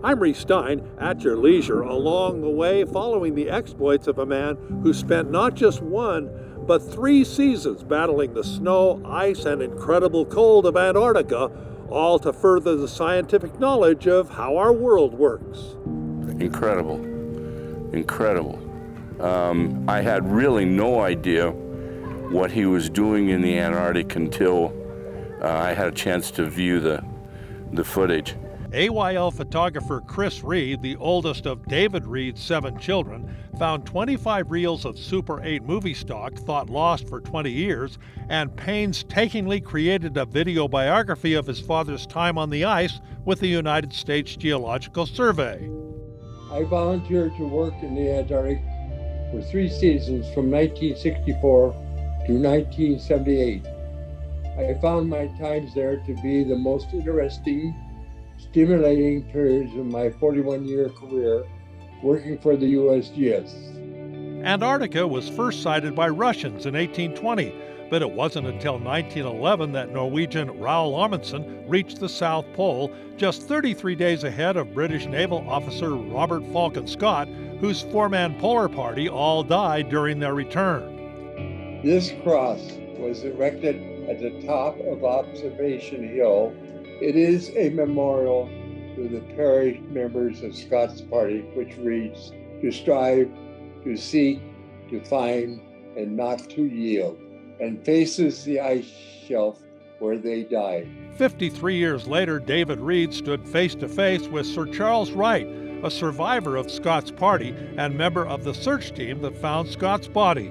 I'm Reece Stein, at your leisure along the way, following the exploits of a man who spent not just one, but 3 seasons battling the snow, ice, and incredible cold of Antarctica, all to further the scientific knowledge of how our world works. Incredible. I had really no idea what he was doing in the Antarctic until I had a chance to view the footage. AYL photographer Chris Reed, the oldest of David Reed's 7 children, found 25 reels of Super 8 movie stock thought lost for 20 years and painstakingly created a video biography of his father's time on the ice with the United States Geological Survey. I volunteered to work in the Antarctic for 3 seasons from 1964 to 1978. I found my times there to be the most interesting, stimulating periods of my 41-year career working for the USGS. Antarctica was first sighted by Russians in 1820, but it wasn't until 1911 that Norwegian Raoul Amundsen reached the South Pole, just 33 days ahead of British naval officer Robert Falcon Scott, whose 4-man polar party all died during their return. This cross was erected at the top of Observation Hill. It is a memorial to the perished members of Scott's party, which reads, "To strive, to seek, to find, and not to yield," and faces the ice shelf where they died. 53 years later, David Reed stood face to face with Sir Charles Wright, a survivor of Scott's party and member of the search team that found Scott's body.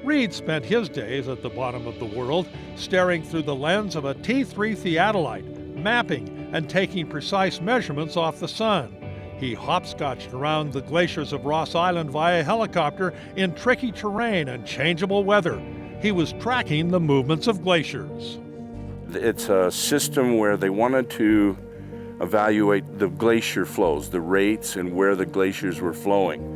Reed spent his days at the bottom of the world, staring through the lens of a T3 theodolite, mapping and taking precise measurements off the sun. He hopscotched around the glaciers of Ross Island via helicopter in tricky terrain and changeable weather. He was tracking the movements of glaciers. It's a system where they wanted to evaluate the glacier flows, the rates, and where the glaciers were flowing.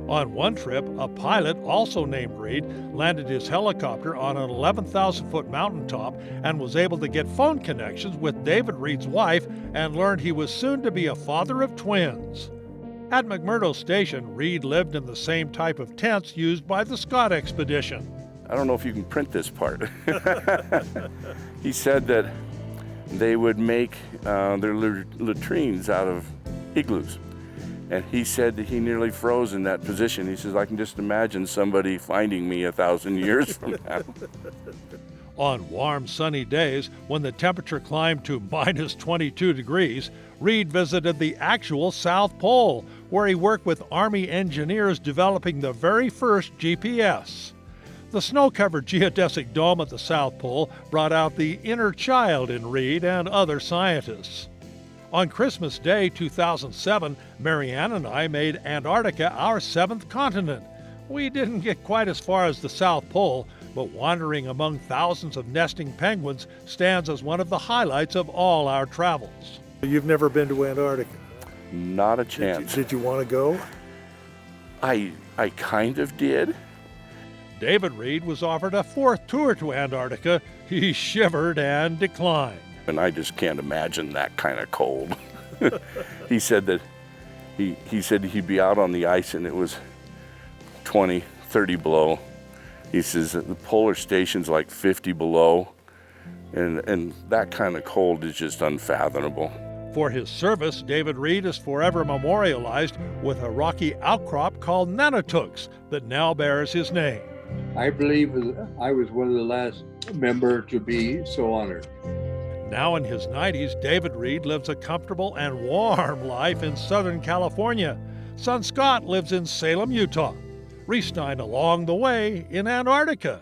On one trip, a pilot, also named Reed, landed his helicopter on an 11,000-foot mountaintop and was able to get phone connections with David Reed's wife and learned he was soon to be a father of twins. At McMurdo Station, Reed lived in the same type of tents used by the Scott expedition. I don't know if you can print this part. He said that they would make their latrines out of igloos. And he said that he nearly froze in that position. He says, I can just imagine somebody finding me 1,000 years from now. On warm, sunny days, when the temperature climbed to minus 22 degrees, Reed visited the actual South Pole, where he worked with Army engineers developing the very first GPS. The snow-covered geodesic dome at the South Pole brought out the inner child in Reed and other scientists. On Christmas Day 2007, Marianne and I made Antarctica our 7th continent. We didn't get quite as far as the South Pole, but wandering among thousands of nesting penguins stands as one of the highlights of all our travels. You've never been to Antarctica? Not a chance. Did you want to go? I kind of did. David Reed was offered a 4th tour to Antarctica. He shivered and declined. And I just can't imagine that kind of cold. He said that he said he'd be out on the ice and it was 20, 30 below. He says that the polar station's like 50 below, and that kind of cold is just unfathomable. For his service, David Reed is forever memorialized with a rocky outcrop called Nanotooks that now bears his name. I believe I was one of the last member to be so honored. Now in his 90s, David Reed lives a comfortable and warm life in Southern California. Son Scott lives in Salem, Utah. Reece Stein along the way in Antarctica.